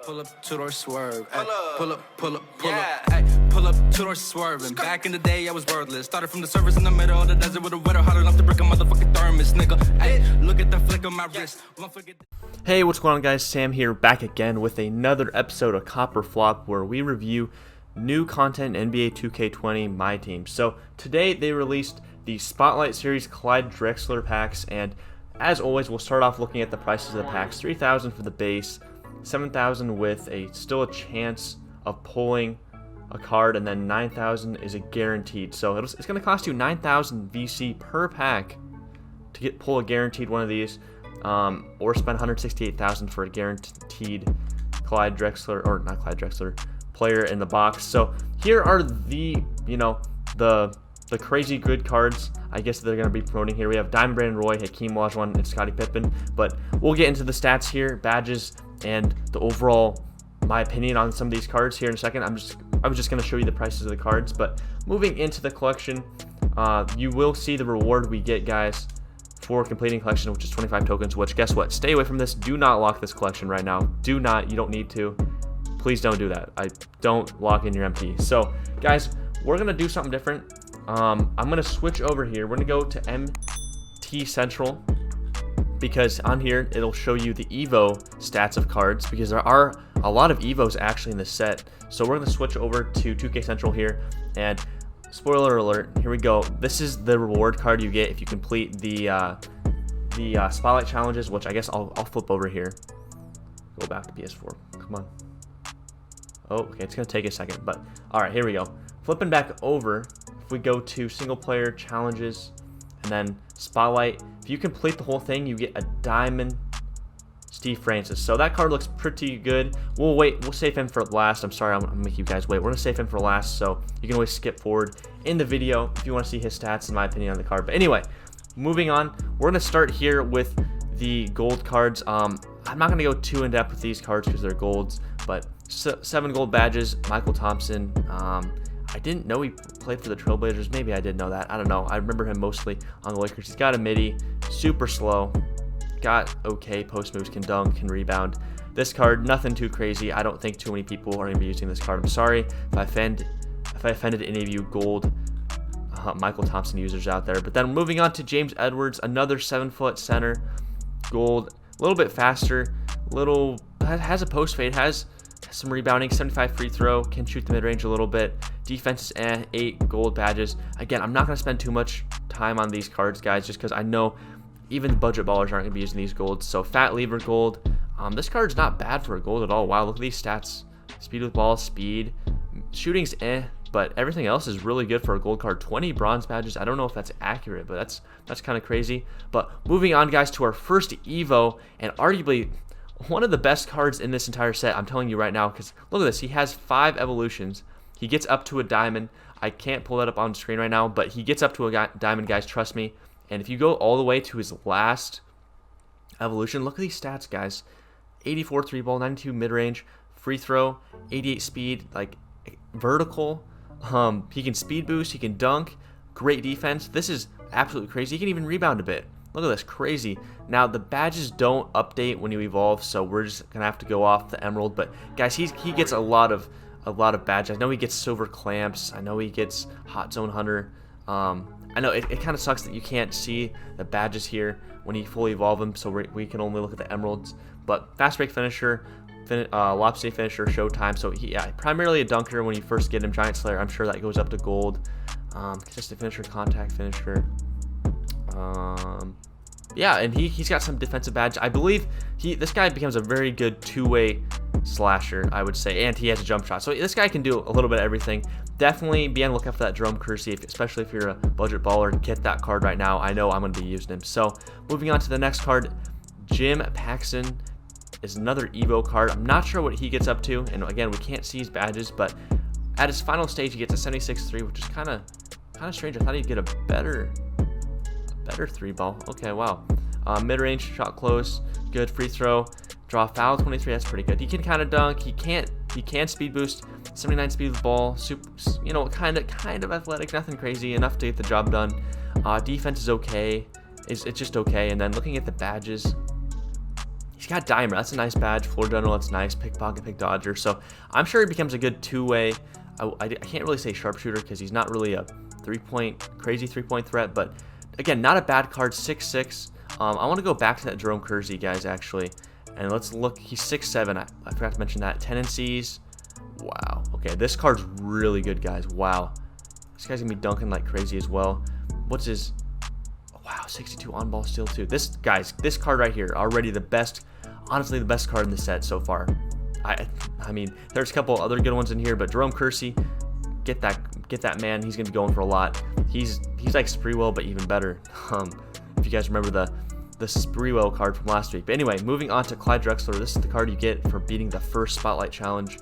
Pull up, two-door swerve. Pull up. Pull up, two-door swerve. And back in the day, I was worthless. Started from the surface in the middle of the desert with a weather hot enough to break a motherfucking thermos, nigga. Ay, look at the flick of my wrist. Won't forget. Hey, what's going on, guys? Sam here, back again with another episode of Copper Flop, where we review new content in NBA 2K20 Myteam. So today they released the Spotlight Series Clyde Drexler packs, and as always, we'll start off looking at the prices of the packs. $3,000 for the base, $7,000 with still a chance of pulling a card, and then $9,000 is a guaranteed. So it's going to cost you $9,000 VC per pack to pull a guaranteed one of these, or spend $168,000 for a guaranteed Clyde Drexler, or not Clyde Drexler, player in the box. So here are the crazy good cards, I guess, they're going to be promoting here. We have Diamond Brandon Roy, Hakeem Olajuwon, and Scottie Pippen. But we'll get into the stats here, badges, and the overall, my opinion on some of these cards here in a second. I was just going to show you the prices of the cards. But moving into the collection, you will see the reward we get, guys, for completing collection, which is 25 tokens, which, guess what? Stay away from this. Do not lock this collection right now. Do not. You don't need to. Please don't do that. Don't lock in your MP. So, guys, we're going to do something different. I'm going to switch over here. We're going to go to MT Central, because on here it'll show you the Evo stats of cards, because there are a lot of Evos actually in this set. So we're going to switch over to 2K Central here, and spoiler alert, here we go. This is the reward card you get if you complete the Spotlight challenges, which I guess I'll flip over here. Go back to PS4. Come on. Oh, okay, it's going to take a second, but all right, here we go. Flipping back over, if we go to single player challenges and then Spotlight, if you complete the whole thing, you get a Diamond Steve Francis. So that card looks pretty good. We'll save him for last. I'm sorry, I'm gonna make you guys wait. We're gonna save him for last, so you can always skip forward in the video if you want to see his stats and my opinion on the card. But anyway, moving on, we're gonna start here with the gold cards. I'm not gonna go too in depth with these cards because they're golds, but 7 gold badges. Michael Thompson. I didn't know he played for the Trailblazers. Maybe I did know that. I don't know. I remember him mostly on the Lakers. He's got a midi, super slow, got okay post moves, can dunk, can rebound. This card, nothing too crazy. I don't think too many people are going to be using this card. I'm sorry if I offended any of you gold Michael Thompson users out there. But then moving on to James Edwards, another 7-foot center, gold, a little bit faster, has a post fade, has some rebounding, 75 free throw, can shoot the mid-range a little bit. Defense is 8 gold badges. Again, I'm not going to spend too much time on these cards, guys, just because I know even budget ballers aren't going to be using these golds. So Fat Lever gold. This card's not bad for a gold at all. Wow, look at these stats. Speed with ball, speed. Shooting's but everything else is really good for a gold card. 20 bronze badges. I don't know if that's accurate, but that's kind of crazy. But moving on, guys, to our first Evo, and arguably one of the best cards in this entire set, I'm telling you right now, because look at this. He has 5 evolutions. He gets up to a diamond. I can't pull that up on screen right now, but he gets up to a diamond, guys, trust me. And if you go all the way to his last evolution, look at these stats, guys. 84 3 ball, 92 mid-range, free throw, 88 speed, like vertical. He can speed boost, he can dunk, great defense. This is absolutely crazy. He can even rebound a bit. Look at this, crazy. Now, the badges don't update when you evolve, so we're just going to have to go off the emerald. But, guys, he gets a lot of badges. I know he gets silver clamps. I know he gets hot zone hunter. I know it kind of sucks that you can't see the badges here when you fully evolve them, so we can only look at the emeralds. But fast break finisher, lob city finisher, showtime. So primarily a dunker when you first get him. Giant Slayer, I'm sure that goes up to gold. Consistent finisher, contact finisher. Yeah, and he's got some defensive badge. I believe this guy becomes a very good two-way slasher, I would say, and he has a jump shot. So this guy can do a little bit of everything. Definitely be on the lookout for that Jerome Kersey, especially if you're a budget baller. Get that card right now. I know I'm going to be using him. So moving on to the next card, Jim Paxson is another Evo card. I'm not sure what he gets up to, and again, we can't see his badges, but at his final stage, he gets a 76-3, which is kind of strange. I thought he'd get a better 3-ball. Okay, wow. Mid-range, shot close, good free throw, draw foul 23. That's pretty good. He can kind of dunk. He can speed boost. 79 speed with the ball. Super, kind of athletic. Nothing crazy. Enough to get the job done. Defense is okay. It's just okay. And then looking at the badges, He's got Dimer. That's a nice badge. Floor general, that's nice. Pickpocket, pick dodger. So I'm sure he becomes a good two-way. I can't really say sharpshooter because he's not really a crazy three-point threat. But again, not a bad card. 6'6". I want to go back to that Jerome Kersey, guys, actually. And let's look. He's 6'7". I forgot to mention that. Tendencies. Wow. Okay, this card's really good, guys. Wow. This guy's going to be dunking like crazy as well. What's his... Wow, 62 on-ball steal, too. This card right here, already the best... Honestly, the best card in the set so far. I mean, there's a couple other good ones in here, but Jerome Kersey, get that man. He's going to be going for a lot. He's like Spreewell, but even better. If you guys remember the Spreewell card from last week. But anyway, moving on to Clyde Drexler. This is the card you get for beating the first Spotlight Challenge.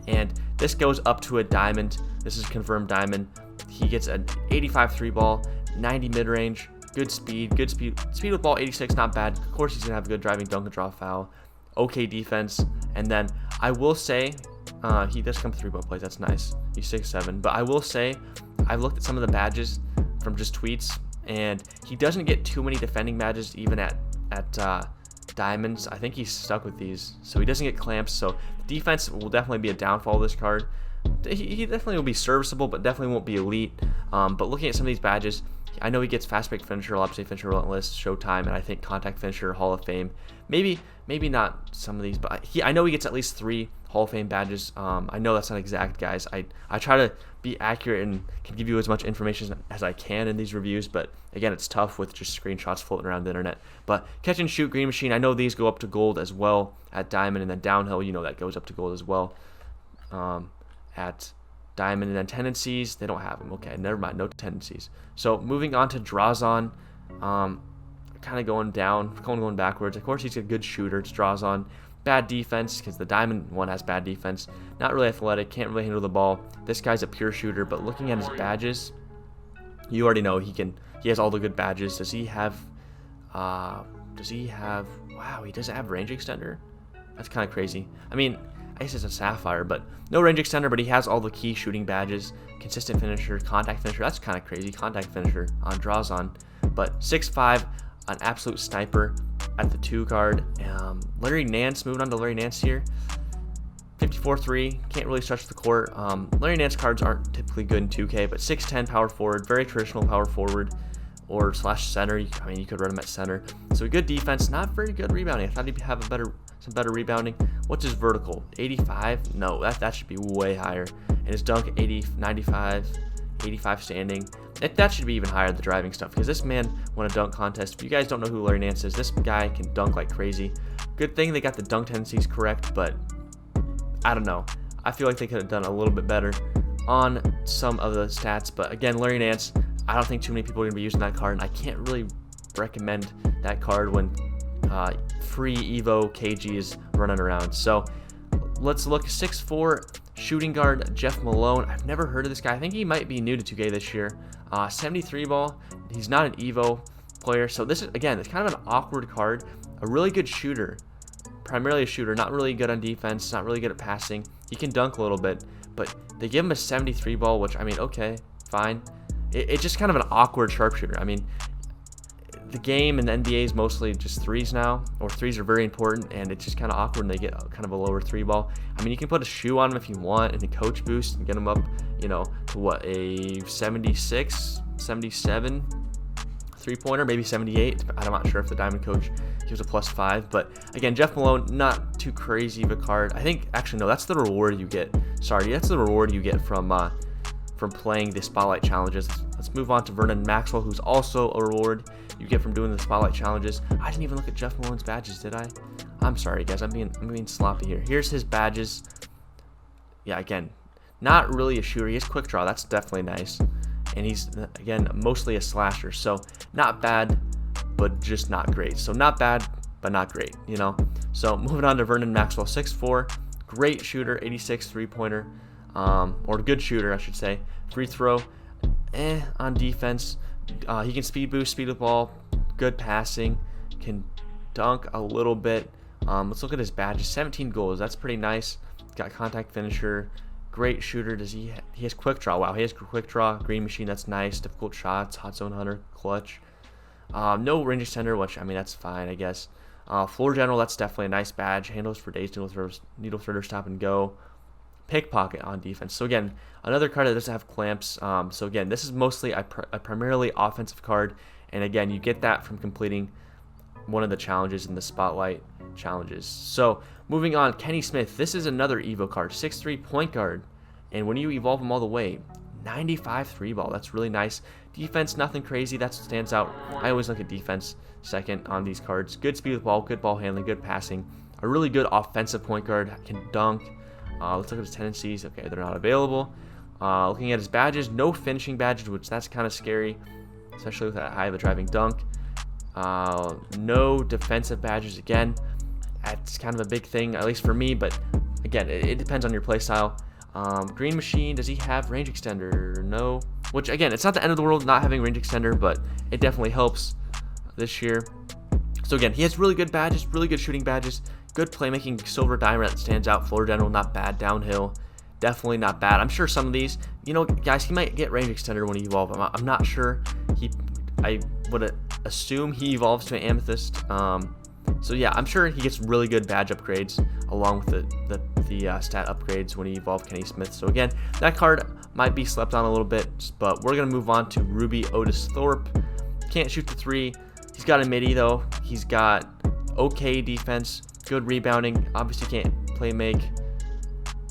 And this goes up to a diamond. This is confirmed diamond. He gets an 85 3-ball, 90 mid-range, good speed with ball, 86, not bad. Of course, he's going to have a good driving dunk and draw foul. Okay defense. And then I will say, he does come 3-point plays. That's nice. He's 6'7". But I will say, I've looked at some of the badges from just tweets, and he doesn't get too many defending badges even at diamonds. I think he's stuck with these, so he doesn't get clamps. So defense will definitely be a downfall of this card. He definitely will be serviceable, but definitely won't be elite. But looking at some of these badges, I know he gets fast break finisher, lob safe finisher, relentless, showtime, and I think contact finisher, Hall of Fame. Maybe not some of these, but I know he gets at least 3 Hall of Fame badges. I know that's not exact, guys. I try to be accurate and can give you as much information as I can in these reviews, but again, it's tough with just screenshots floating around the internet. But catch and shoot, green machine, I know these go up to gold as well at diamond, and then downhill, you know that goes up to gold as well at diamond. And then tendencies, they don't have them. Okay, never mind, no tendencies. So moving on to draws on, kind of going backwards. Of course, he's a good shooter. It's draws on. Bad defense, because the diamond one has bad defense. Not really athletic, can't really handle the ball. This guy's a pure shooter, but looking at his badges, you already know he has all the good badges. Does he have, wow, he doesn't have range extender? That's kind of crazy. I mean, I guess it's a sapphire, but no range extender, but he has all the key shooting badges. Consistent finisher, contact finisher, that's kind of crazy. Contact finisher on draws on, but 6'5", an absolute sniper at the 2 card. Larry Nance, moving on to Larry Nance here. 54-3, can't really stretch the court. Larry Nance cards aren't typically good in 2K, but 6'10", power forward, very traditional power forward or slash center. I mean, you could run him at center. So good defense, not very good rebounding. I thought he'd have some better rebounding. What's his vertical? 85? No, that should be way higher. And his dunk, 80, 95, 85 standing. That should be even higher, the driving stuff, because this man won a dunk contest. If you guys don't know who Larry Nance is, this guy can dunk like crazy. Good thing they got the dunk tendencies correct, but I don't know. I feel like they could have done a little bit better on some of the stats. But again, Larry Nance, I don't think too many people are going to be using that card, and I can't really recommend that card when free Evo KG is running around. So let's look. 6'4", shooting guard Jeff Malone. I've never heard of this guy. I think he might be new to 2K this year. 73 ball. He's not an Evo player. So this is, again, it's kind of an awkward card. A really good shooter. Primarily a shooter. Not really good on defense. Not really good at passing. He can dunk a little bit. But they give him a 73 ball, which, I mean, okay, fine. It's just kind of an awkward sharpshooter. I mean, the game and the NBA is mostly just threes now, or threes are very important, and it's just kind of awkward when they get kind of a lower 3 ball. I mean, you can put a shoe on him if you want and a coach boost and get him up, to what, a 76, 77 3-pointer, maybe 78. I'm not sure if the Diamond coach gives a +5, but again, Jeff Malone, not too crazy of a card. I think, actually, no, that's the reward you get. Sorry, that's the reward you get from playing the Spotlight Challenges. Let's move on to Vernon Maxwell, who's also a reward you get from doing the Spotlight Challenges. I didn't even look at Jeff Malone's badges, did I? I'm sorry, guys. I'm being sloppy here. Here's his badges. Yeah, again, not really a shooter. He has quick draw. That's definitely nice. And he's, again, mostly a slasher. So not bad, but just not great. So not bad, but not great, So moving on to Vernon Maxwell, 6'4", great shooter, 86 3-pointer. Or good shooter, I should say. Free throw, on defense. He can speed boost, speed the ball, good passing, can dunk a little bit. Let's look at his badges. 17 goals, that's pretty nice. Got contact finisher, great shooter. He has quick draw. Wow, he has quick draw. Green machine, that's nice. Difficult shots, hot zone hunter, clutch. No range extender, which, I mean, that's fine, I guess. Floor general, that's definitely a nice badge. Handles for days, needle thrower, stop and go. Pickpocket on defense. So again, another card that doesn't have clamps. So again, this is mostly a primarily offensive card, and again, you get that from completing one of the challenges in the spotlight challenges. So moving on, Kenny Smith. This is another Evo card, 6'3" point guard, and when you evolve him all the way, 95 3 ball. That's really nice. Defense, nothing crazy. That stands out. I always look at defense second on these cards. Good speed with ball, good ball handling, good passing. A really good offensive point guard, can dunk. Let's look at his tendencies. Okay, they're not available. Looking at his badges, no finishing badges, which that's kind of scary, especially with that high of a driving dunk. No defensive badges again. That's kind of a big thing, at least for me, but again, it depends on your play style. Green Machine, does he have range extender? No. Which again, it's not the end of the world not having range extender, but it definitely helps this year. So again, he has really good badges, really good shooting badges, good playmaking, silver diamond that stands out. Floor general, not bad. Downhill, definitely not bad. I'm sure some of these, guys, he might get range extender when he evolves. I'm not sure. I would assume he evolves to an amethyst. So yeah, I'm sure he gets really good badge upgrades along with the stat upgrades when he evolved Kenny Smith. So again, that card might be slept on a little bit, but we're gonna move on to Ruby Otis Thorpe. Can't shoot the three. He's got a midi though. He's got okay defense, good rebounding. Obviously can't play make.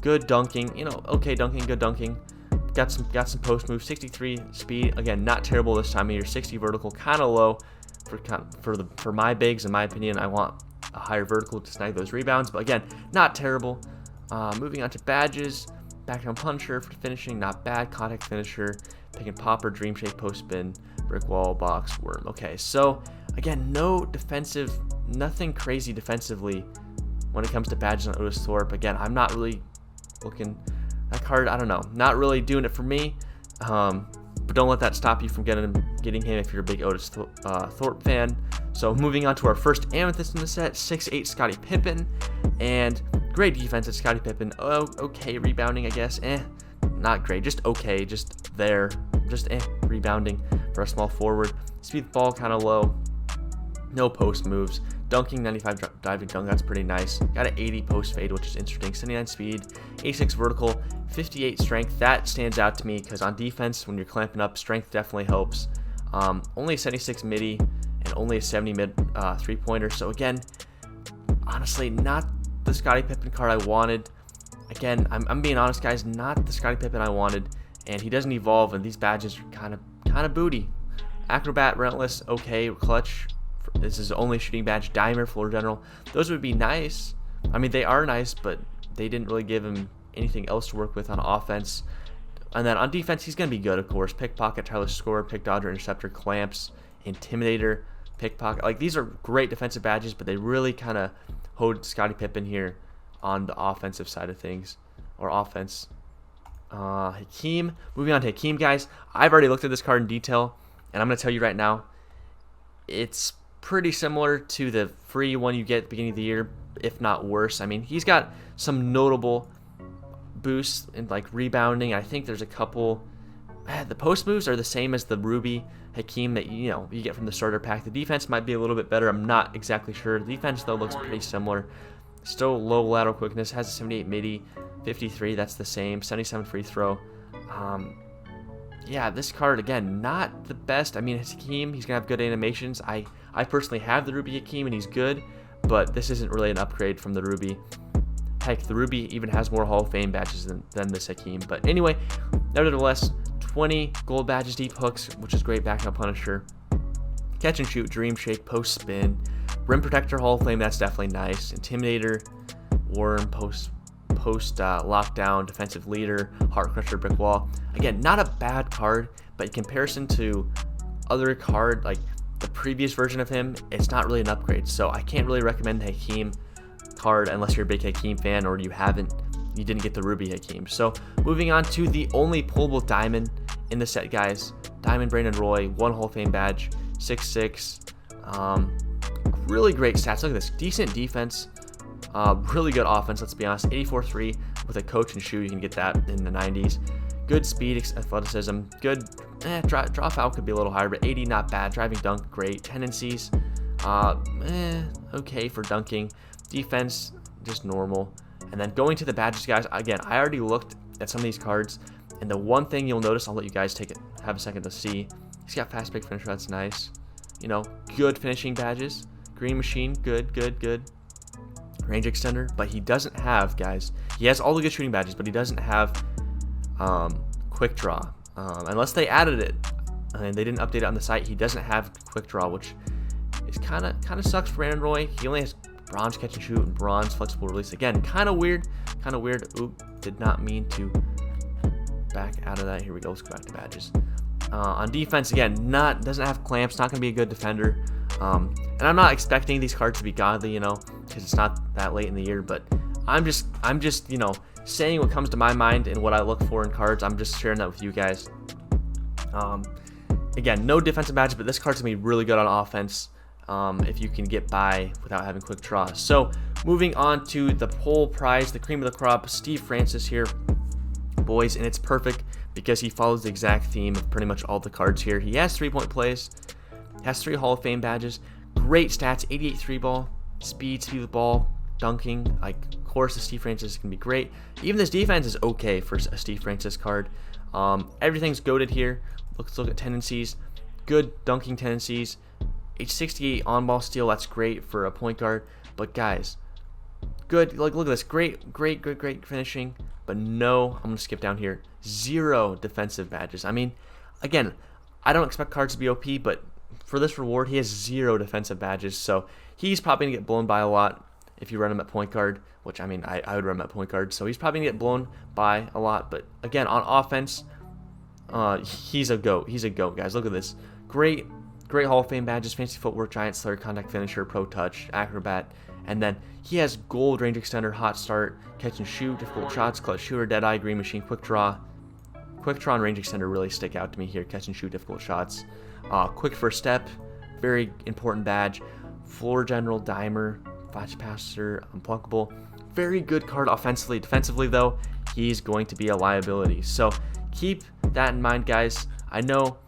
Good dunking. Okay dunking, good dunking. Got some post moves. 63 speed. Again, not terrible this time of year. 60 vertical, kind of low for my bigs. In my opinion, I want a higher vertical to snag those rebounds. But again, not terrible. Moving on to badges. Backdown puncher for finishing, not bad. Contact finisher, pick and popper, dream shake, post spin, brick wall, box, worm. Okay, so again, no defensive, nothing crazy defensively when it comes to badges on Otis Thorpe. Again, I'm not really looking that card. I don't know, not really doing it for me. But don't let that stop you from getting him if you're a big Otis Thorpe fan. So moving on to our first amethyst in the set, 6'8" Scottie Pippen, and great defense at Scottie Pippen. Okay rebounding, I guess. Not great, just okay, just there, just rebounding for a small forward. Speed the ball kind of low. No post moves. Dunking, 95 diving dunk, that's pretty nice. Got an 80 post fade, which is interesting. 79 speed, 86 vertical, 58 strength. That stands out to me because on defense, when you're clamping up, strength definitely helps. Only a 76 midi and only a 70 mid three-pointer. So again, honestly, not the Scottie Pippen card I wanted. Again, I'm being honest, guys, not the Scottie Pippen I wanted. And he doesn't evolve, and these badges are kind of booty. Acrobat, relentless, okay, clutch. This is only shooting badge, dimer, floor general. Those would be nice. I mean, they are nice, but they didn't really give him anything else to work with on offense. And then on defense, he's going to be good, of course. Pickpocket, tireless scorer, pick dodger, interceptor, clamps, intimidator, pickpocket. Like, these are great defensive badges, but they really kind of hold Scottie Pippen here on the offensive side of things, or offense. Hakeem. Moving on to Hakeem, guys. I've already looked at this card in detail, and I'm going to tell you right now, it's pretty similar to the free one you get at the beginning of the year, if not worse. I mean, he's got some notable boosts in like rebounding. I think there's a couple. The post moves are the same as the Ruby Hakeem that you get from the starter pack. The defense might be a little bit better. I'm not exactly sure. The defense though looks pretty similar. Still low lateral quickness. Has a 78 midi, 53. That's the same. 77 free throw. Yeah, this card again not the best. I mean, Hakeem, he's gonna have good animations. I personally have the Ruby Hakeem and he's good, but this isn't really an upgrade from the Ruby. Heck, the Ruby even has more Hall of Fame badges than this Hakeem. But anyway, nevertheless, 20 gold badges, deep hooks, which is great. Backup Punisher, catch and shoot, dream shake, post spin, rim protector, Hall of Fame. That's definitely nice. Intimidator, worm, post lockdown, defensive leader, heart crusher, brick wall. Again, not a bad card, but in comparison to other card like the previous version of him, it's not really an upgrade. So I can't really recommend the Hakeem card unless you're a big Hakeem fan or you didn't get the Ruby Hakeem. So moving on to the only pullable diamond in the set, guys. Diamond Brandon Roy, 1 Hall of Fame badge, 6'6". Really great stats. Look at this. Decent defense. Really good offense, let's be honest. 84-3 with a coach and shoe. You can get that in the 90s. Good speed, athleticism. Good. Drop out could be a little higher, but 80 not bad. Driving dunk, great. Tendencies. Okay for dunking. Defense, just normal. And then going to the badges, guys, again, I already looked at some of these cards, and the one thing you'll notice, I'll let you guys have a second to see, he's got fast break finisher, that's nice. You know, good finishing badges. Green machine, good. Range extender, but he doesn't have, guys, he has all the good shooting badges, but he doesn't have quick draw. Unless they added it, and they didn't update it on the site, he doesn't have quick draw, which is kind of sucks for Vernon Roy. He only has bronze catch and shoot and bronze flexible release. Again, kind of weird. Oop, did not mean to back out of that. Here we go. Let's go back to badges. On defense, again, doesn't have clamps. Not going to be a good defender. And I'm not expecting these cards to be godly, you know, because it's not that late in the year. But I'm just, you know, saying what comes to my mind and what I look for in cards. I'm just sharing that with you guys. Again, no defensive badges, but this card's gonna be really good on offense. If you can get by without having quick draw. So moving on to the poll prize, the cream of the crop, Steve Francis here, boys, and it's perfect because he follows the exact theme of pretty much all the cards here. He has 3-point plays, has 3 Hall of Fame badges, great stats, 88 3-ball, speed of the ball, dunking. Like, of course, the Steve Francis can be great. Even this defense is okay for a Steve Francis card. Everything's goated here. Let's look at tendencies. Good dunking tendencies. Age 68 on-ball steal, that's great for a point guard. But guys, good, like, look at this, great finishing. But no, I'm gonna skip down here. 0 defensive badges. I mean, again, I don't expect cards to be OP, but for this reward, he has 0 defensive badges. So he's probably gonna get blown by a lot if you run him at point guard, which, I mean, I would run him at point guard. So he's probably gonna get blown by a lot. But again, on offense, he's a goat. He's a goat, guys. Look at this. Great Hall of Fame badges, fancy footwork, giant slayer, contact finisher, pro touch, acrobat, and then he has gold range extender, hot start, catch and shoot, difficult shots, clutch shooter, dead eye, green machine, quick draw and range extender really stick out to me here. Catch and shoot, difficult shots, quick first step, very important badge, floor general, dimer, fast passer, unpluckable. Very good card offensively. Defensively though, he's going to be a liability. So keep that in mind, guys. I know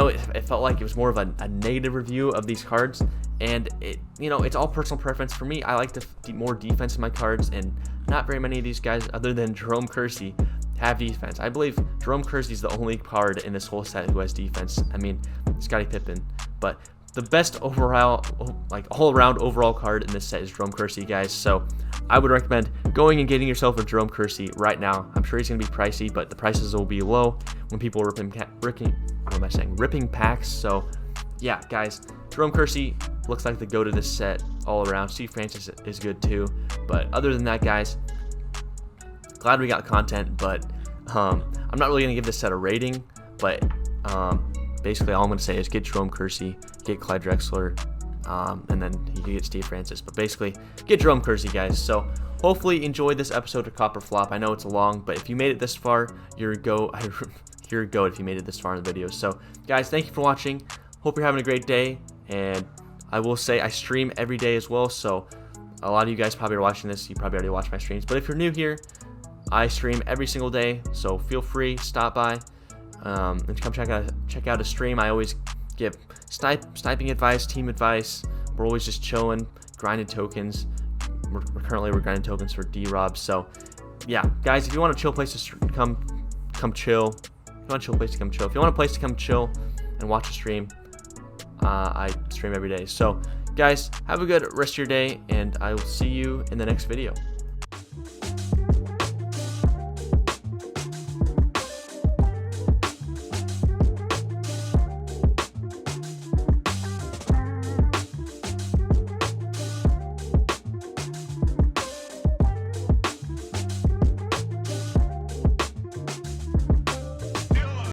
it felt like it was more of a negative review of these cards, and it's all personal preference. For me, I like more defense in my cards, and not very many of these guys, other than Jerome Kersey, have defense. I believe Jerome Kersey is the only card in this whole set who has defense. I mean, Scottie Pippen, but the best overall, like all-around overall card in this set is Jerome Kersey, guys. So I would recommend going and getting yourself a Jerome Kersey right now. I'm sure he's going to be pricey, but the prices will be low when people are ripping packs. So yeah, guys, Jerome Kersey looks like the go to this set all around. Steve Francis is good too. But other than that, guys, glad we got content, but I'm not really going to give this set a rating, but basically all I'm going to say is get Jerome Kersey, get Clyde Drexler, and then you can get Steve Francis. But basically, get Jerome Kersey, guys. So hopefully you enjoyed this episode of Copper Flop. I know it's long, but if you made it this far, you're a goat. You're a goat if you made it this far in the video. So guys, thank you for watching. Hope you're having a great day. And I will say I stream every day as well. So a lot of you guys probably are watching this. You probably already watch my streams. But if you're new here, I stream every single day. So feel free, stop by. And come check out a stream. I always give sniping advice, team advice. We're always just chilling, grinding tokens. We're grinding tokens for D-Rob. So yeah, guys, if you want a chill place to come chill, if you want a chill place to come chill, if you want a place to come chill and watch a stream, I stream every day. So guys, have a good rest of your day, and I will see you in the next video.